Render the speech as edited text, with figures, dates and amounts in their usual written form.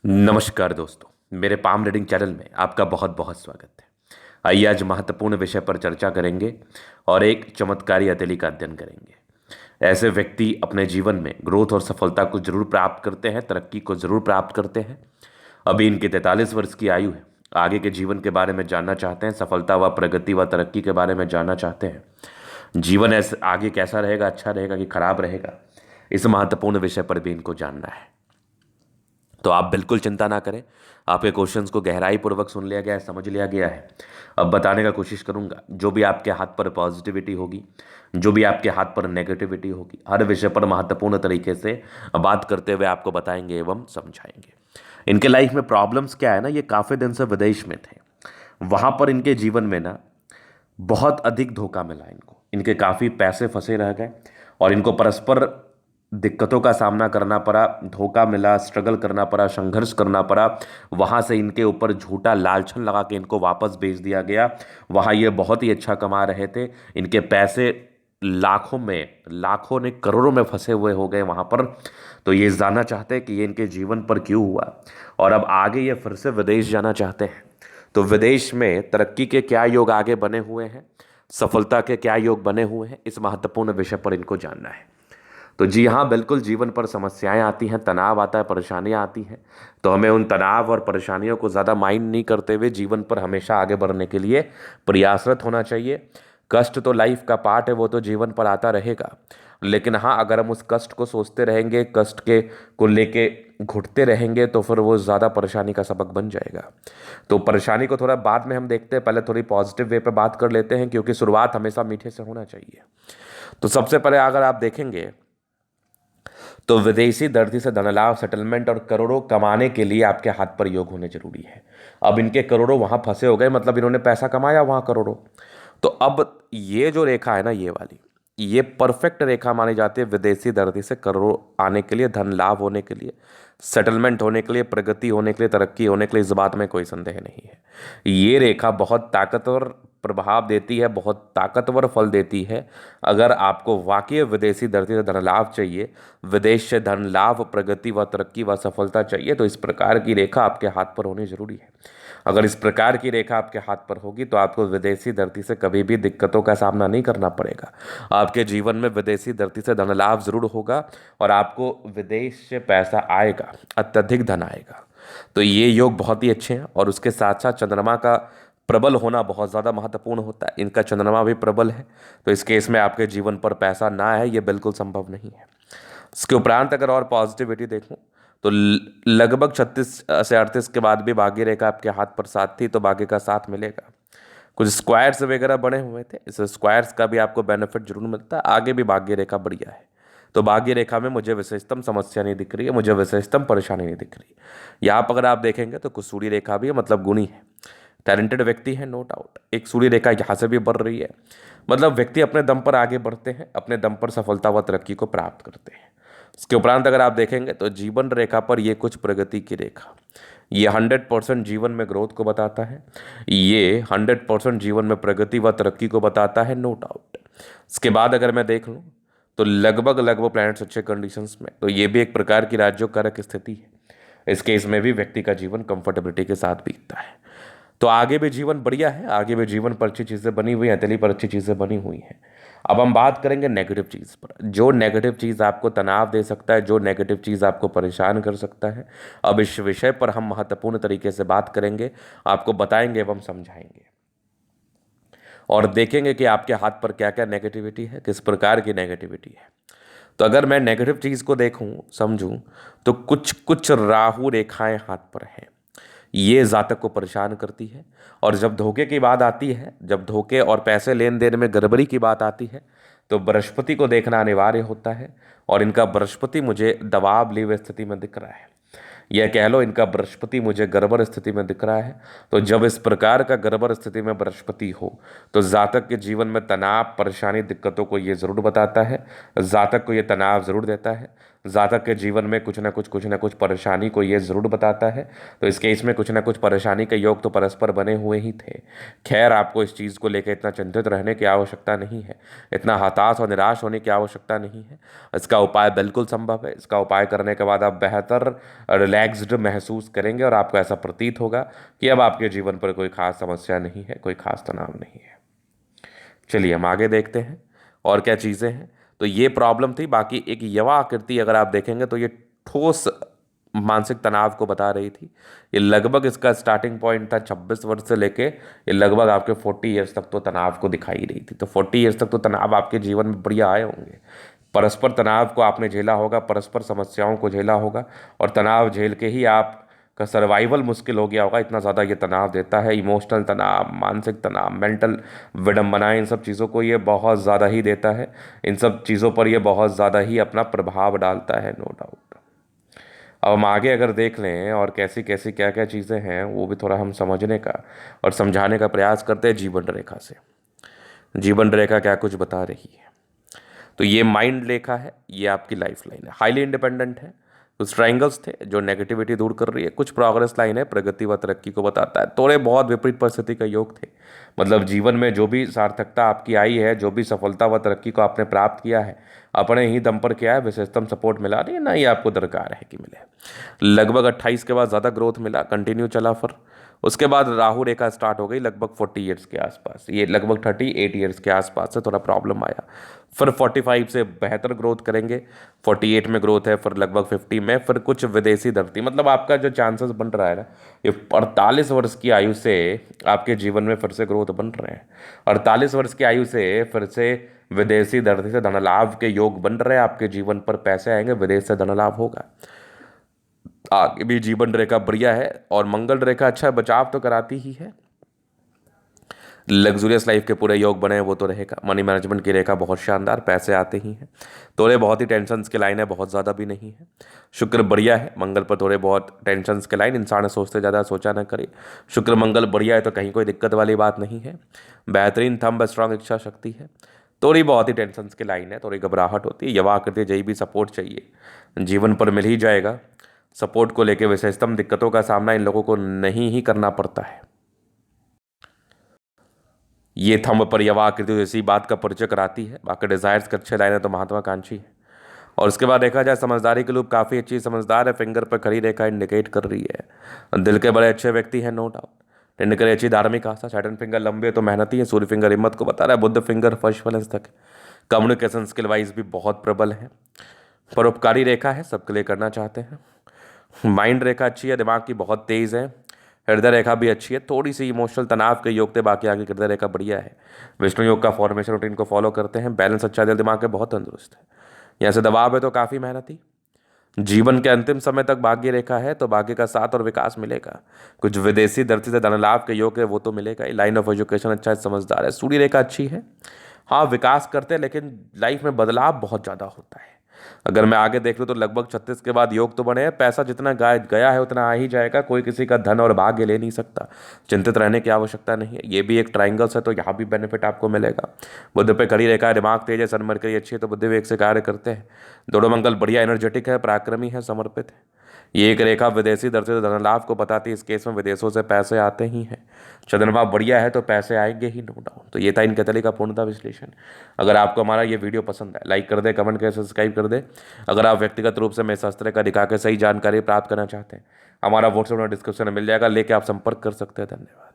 नमस्कार दोस्तों, मेरे पाम रीडिंग चैनल में आपका बहुत बहुत स्वागत है। आइए आज महत्वपूर्ण विषय पर चर्चा करेंगे और एक चमत्कारी हथेली का अध्ययन करेंगे। ऐसे व्यक्ति अपने जीवन में ग्रोथ और सफलता को जरूर प्राप्त करते हैं, तरक्की को जरूर प्राप्त करते हैं। अभी इनकी 43 वर्ष की आयु है। आगे के जीवन के बारे में जानना चाहते हैं, सफलता व प्रगति व तरक्की के बारे में जानना चाहते हैं। जीवन ऐसे आगे कैसा रहेगा, अच्छा रहेगा कि खराब रहेगा, इस महत्वपूर्ण विषय पर भी इनको जानना है। तो आप बिल्कुल चिंता ना करें। आपके क्वेश्चंस को गहराई पूर्वक सुन लिया गया है, समझ लिया गया है। अब बताने का कोशिश करूंगा। जो भी आपके हाथ पर पॉजिटिविटी होगी, जो भी आपके हाथ पर नेगेटिविटी होगी, हर विषय पर महत्वपूर्ण तरीके से बात करते हुए आपको बताएंगे एवं समझाएंगे। इनके लाइफ में प्रॉब्लम्स क्या है ना, ये काफ़ी दिन से विदेश में थे। वहाँ पर इनके जीवन में ना बहुत अधिक धोखा मिला इनको। इनके काफ़ी पैसे फंसे रह गए और इनको परस्पर दिक्कतों का सामना करना पड़ा, धोखा मिला, स्ट्रगल करना पड़ा, संघर्ष करना पड़ा। वहाँ से इनके ऊपर झूठा लालछन लगा के इनको वापस भेज दिया गया। वहाँ ये बहुत ही अच्छा कमा रहे थे। इनके पैसे लाखों ने करोड़ों में फंसे हुए हो गए वहाँ पर। तो ये जानना चाहते हैं कि ये इनके जीवन पर क्यों हुआ और अब आगे ये फिर से विदेश जाना चाहते हैं। तो विदेश में तरक्की के क्या योग आगे बने हुए हैं, सफलता के क्या योग बने हुए हैं, इस महत्वपूर्ण विषय पर इनको जानना है। तो जी हाँ, बिल्कुल जीवन पर समस्याएं आती हैं, तनाव आता है, परेशानियां आती हैं। तो हमें उन तनाव और परेशानियों को ज़्यादा माइंड नहीं करते हुए जीवन पर हमेशा आगे बढ़ने के लिए प्रयासरत होना चाहिए। कष्ट तो लाइफ का पार्ट है, वो तो जीवन पर आता रहेगा। लेकिन हाँ, अगर हम उस कष्ट को सोचते रहेंगे, कष्ट के को लेके घुटते रहेंगे, तो फिर वो ज़्यादा परेशानी का सबक बन जाएगा। तो परेशानी को थोड़ा बाद में हम देखते हैं, पहले थोड़ी पॉजिटिव वे पे बात कर लेते हैं, क्योंकि शुरुआत हमेशा मीठे से होना चाहिए। तो सबसे पहले अगर आप देखेंगे तो विदेशी धरती से धनलाभ, सेटलमेंट और करोड़ों कमाने के लिए आपके हाथ पर योग होने जरूरी है। अब इनके करोड़ों वहां फंसे हो गए, मतलब इन्होंने पैसा कमाया वहां करोड़ों। तो अब ये जो रेखा है ना, ये वाली, ये परफेक्ट रेखा मानी जाती है विदेशी धरती से करोड़ों आने के लिए, धन लाभ होने के लिए, सेटलमेंट होने के लिए, प्रगति होने के लिए, तरक्की होने के लिए। इस बात में कोई संदेह नहीं है। ये रेखा बहुत ताकतवर प्रभाव देती है, बहुत ताकतवर फल देती है। अगर आपको वाकई विदेशी धरती से धन लाभ चाहिए, विदेश से धन लाभ, प्रगति व तरक्की व सफलता चाहिए, तो इस प्रकार की रेखा आपके हाथ पर होनी जरूरी है। अगर इस प्रकार की रेखा आपके हाथ पर होगी तो आपको विदेशी धरती से कभी भी दिक्कतों का सामना नहीं करना पड़ेगा। आपके जीवन में विदेशी धरती से धन लाभ जरूर होगा और आपको विदेश से पैसा आएगा, अत्यधिक धन आएगा। तो ये योग बहुत ही अच्छे हैं। और उसके साथ साथ चंद्रमा का प्रबल होना बहुत ज़्यादा महत्वपूर्ण होता है। इनका चंद्रमा भी प्रबल है, तो इस केस में आपके जीवन पर पैसा ना है, ये बिल्कुल संभव नहीं है। इसके उपरांत अगर और पॉजिटिविटी देखूं तो लगभग 36 से 38 के बाद भी भाग्य रेखा आपके हाथ पर साथ थी, तो भाग्य का साथ मिलेगा। कुछ स्क्वायर्स वगैरह बने हुए थे, इस स्क्वायर्स का भी आपको बेनिफिट जरूर मिलता है। आगे भी भाग्य रेखा बढ़िया है। तो भाग्य रेखा में मुझे विशेषतम समस्या नहीं दिख रही है, मुझे विशेषतम परेशानी नहीं दिख रही। यहाँ पर अगर आप देखेंगे तो कुछ सूर्य रेखा भी है, मतलब गुणी है, टैलेंटेड व्यक्ति है, नो डाउट। एक सूर्य रेखा यहाँ से भी बढ़ रही है, मतलब व्यक्ति अपने दम पर आगे बढ़ते हैं, अपने दम पर सफलता व तरक्की को प्राप्त करते हैं। इसके उपरांत अगर आप देखेंगे तो जीवन रेखा पर ये कुछ प्रगति की रेखा, ये 100% जीवन में ग्रोथ को बताता है, ये 100% जीवन में प्रगति व तरक्की को बताता है, नो डाउट। इसके बाद अगर मैं देख लूँ तो लगभग लगभग प्लैनेट्स अच्छे कंडीशंस में, तो ये भी एक प्रकार की राज्यों कारक स्थिति है। इस केस में भी व्यक्ति का जीवन कंफर्टेबिलिटी के साथ बीतता है। तो आगे भी जीवन बढ़िया है, आगे भी जीवन पर अच्छी चीज़ें बनी हुई हैं, हथेली पर अच्छी चीज़ें बनी हुई हैं। अब हम बात करेंगे नेगेटिव चीज़ पर। जो नेगेटिव चीज़ आपको तनाव दे सकता है, जो नेगेटिव चीज़ आपको परेशान कर सकता है, अब इस विषय पर हम महत्वपूर्ण तरीके से बात करेंगे, आपको बताएंगे एवं समझाएंगे और देखेंगे कि आपके हाथ पर क्या क्या नेगेटिविटी है, किस प्रकार की नेगेटिविटी है। तो अगर मैं नेगेटिव चीज़ को देखूं, समझूं, तो कुछ कुछ राहु रेखाएं हाथ पर हैं। ये जातक को परेशान करती है। और जब धोखे की बात आती है, जब धोखे और पैसे लेन देन में गड़बड़ी की बात आती है, तो बृहस्पति को देखना अनिवार्य होता है। और इनका बृहस्पति मुझे दबाव ली हुई स्थिति में दिख रहा है, यह कह लो इनका बृहस्पति मुझे गड़बड़ स्थिति में दिख रहा है। तो जब इस प्रकार का गड़बड़ स्थिति में बृहस्पति हो तो जातक के जीवन में तनाव, परेशानी, दिक्कतों को ये जरूर बताता है, जातक को ये तनाव जरूर देता है। जातक के जीवन में कुछ ना कुछ परेशानी को ये ज़रूर बताता है। तो इस केस में कुछ ना कुछ परेशानी के योग तो परस्पर बने हुए ही थे। खैर, आपको इस चीज़ को लेकर इतना चिंतित रहने की आवश्यकता नहीं है, इतना हताश और निराश होने की आवश्यकता नहीं है। इसका उपाय बिल्कुल संभव है। इसका उपाय करने के बाद आप बेहतर रिलैक्स्ड महसूस करेंगे और आपको ऐसा प्रतीत होगा कि अब आपके जीवन पर कोई खास समस्या नहीं है, कोई खास तनाव नहीं है। चलिए हम आगे देखते हैं और क्या चीज़ें हैं। तो ये प्रॉब्लम थी। बाकी एक यवा आकृति अगर आप देखेंगे तो ये ठोस मानसिक तनाव को बता रही थी। ये लगभग इसका स्टार्टिंग पॉइंट था 26 वर्ष से लेके ये लगभग आपके 40 ईयर्स तक तो तनाव को दिखाई रही थी। तो 40 ईयर्स तक तो तनाव आपके जीवन में बढ़िया आए होंगे। परस्पर तनाव को आपने झेला होगा, परस्पर समस्याओं को झेला होगा, और तनाव झेल के ही आप का सर्वाइवल मुश्किल हो गया होगा। इतना ज़्यादा ये तनाव देता है। इमोशनल तनाव, मानसिक तनाव, मेंटल विडंबनाएं, इन सब चीज़ों को ये बहुत ज़्यादा ही देता है। इन सब चीज़ों पर ये बहुत ज़्यादा ही अपना प्रभाव डालता है, नो डाउट। अब हम आगे अगर देख लें और कैसी कैसी क्या क्या चीज़ें हैं वो भी थोड़ा हम समझने का और समझाने का प्रयास करते हैं जीवन रेखा से। जीवन रेखा क्या कुछ बता रही है। तो ये माइंड रेखा है, ये आपकी लाइफ लाइन है, हाईली इंडिपेंडेंट है। कुछ ट्राइंगल्स थे जो नेगेटिविटी दूर कर रही है, कुछ प्रोग्रेस लाइन है, प्रगति व तरक्की को बताता है। थोड़े बहुत विपरीत परिस्थिति का योग थे। मतलब जीवन में जो भी सार्थकता आपकी आई है, जो भी सफलता व तरक्की को आपने प्राप्त किया है, अपने ही दम पर किया है। विशेषतम सपोर्ट मिला नहीं, ना ही आपको दरकार है कि मिले। लगभग 28 के बाद ज़्यादा ग्रोथ मिला, कंटिन्यू चला। फिर उसके बाद राहु रेखा स्टार्ट हो गई लगभग 40 ईयर्स के आसपास। ये लगभग 38 ईयर्स के आसपास से थोड़ा प्रॉब्लम आया। फिर 45 से बेहतर ग्रोथ करेंगे, 48 में ग्रोथ है, फिर लगभग 50 में, फिर कुछ विदेशी धरती। मतलब आपका जो चांसेस बन रहा है ना, ये 48 वर्ष की आयु से आपके जीवन में फिर से ग्रोथ बन रहे हैं। 48 वर्ष की आयु से फिर से विदेशी धरती से धन लाभ के योग बन रहे हैं। आपके जीवन पर पैसे आएंगे, विदेश से धन लाभ होगा। आगे भी जीवन रेखा बढ़िया है और मंगल रेखा अच्छा बचाव तो कराती ही है। लग्जूरियस लाइफ के पूरे योग बने हैं वो तो रहेगा। मनी मैनेजमेंट की रेखा बहुत शानदार, पैसे आते ही हैं। थोड़े बहुत ही टेंशन के लाइन है, बहुत ज़्यादा भी नहीं है। शुक्र बढ़िया है, मंगल पर थोड़े बहुत टेंशन के लाइन, इंसान सोचते ज़्यादा सोचा ना करे। शुक्र मंगल बढ़िया है तो कहीं कोई दिक्कत वाली बात नहीं है। बेहतरीन थंब, स्ट्रांग इच्छा शक्ति है। थोड़ी बहुत ही टेंशन के लाइन है, थोड़ी घबराहट होती है। यवा आकृति जही भी सपोर्ट चाहिए जीवन पर मिल ही जाएगा। सपोर्ट को लेकर विशेषतम दिक्कतों का सामना इन लोगों को नहीं ही करना पड़ता है। ये थंब पर यवा आकृति जैसी बात का परिचय कराती है। बाकी डिजायर्स के अच्छे लाइन है तो महत्वाकांक्षी है। और उसके बाद देखा जाए समझदारी के लूप काफ़ी अच्छी समझदार है। फिंगर पर खड़ी रेखा इंडिकेट कर रही है दिल के बड़े अच्छे व्यक्ति हैं, नो डाउट। इंडिकेट अच्छी धार्मिक आस्था। सैटर्न फिंगर लंबे तो मेहनती है। सूर्य फिंगर हिम्मत को बता रहा है। बुध फिंगर फर्स्ट बैलेंस तक। कम्युनिकेशन स्किल वाइज भी बहुत प्रबल है। परोपकारी रेखा है, सबके लिए करना चाहते हैं। माइंड रेखा अच्छी है, दिमाग की बहुत तेज है। हृदय रेखा भी अच्छी है। थोड़ी सी इमोशनल तनाव के योग थे, बाकी आगे हृदय रेखा बढ़िया है। विष्णु योग का फॉर्मेशन रूटीन को फॉलो करते हैं। बैलेंस अच्छा, दिल दिमाग के बहुत तंदुरुस्त है। यहाँ से दबाव है तो काफ़ी मेहनती। जीवन के अंतिम समय तक भाग्य रेखा है तो भाग्य का साथ और विकास मिलेगा। कुछ विदेशी धरती से धन लाभ के योग है वो तो मिलेगा। लाइन ऑफ एजुकेशन अच्छा है, समझदार है। सूर्य रेखा अच्छी है, हाँ विकास करते हैं लेकिन लाइफ में बदलाव बहुत ज़्यादा होता है। अगर मैं आगे देख लूँ तो लगभग 36 के बाद योग तो बने हैं। पैसा जितना गया है उतना आ ही जाएगा। कोई किसी का धन और भाग्य ले नहीं सकता। चिंतित रहने की आवश्यकता नहीं है। ये भी एक ट्राइंगल्स है तो यहाँ भी बेनिफिट आपको मिलेगा। बुद्ध पे खड़ी रेखा है, दिमाग तेज है, सन मरकरी अच्छी है तो बुद्धि विवेक से कार्य करते हैं। दोनों मंगल बढ़िया एनर्जेटिक है, पराक्रमी है, समर्पित है। ये एक रेखा विदेशी दर से धन लाभ को बताती है। इस केस में विदेशों से पैसे आते ही हैं। चंद्रमा बढ़िया है तो पैसे आएंगे ही, नो डाउट। तो ये था इनके तले का पूर्णतः विश्लेषण। अगर आपको हमारा ये वीडियो पसंद है लाइक कर दे, कमेंट कर, सब्सक्राइब कर दे। अगर आप व्यक्तिगत रूप से मेरे शास्त्र का दिखा के सही जानकारी प्राप्त करना चाहते हैं, हमारा व्हाट्सएप डिस्क्रिप्शन में मिल जाएगा, लेके आप संपर्क कर सकते हैं। धन्यवाद।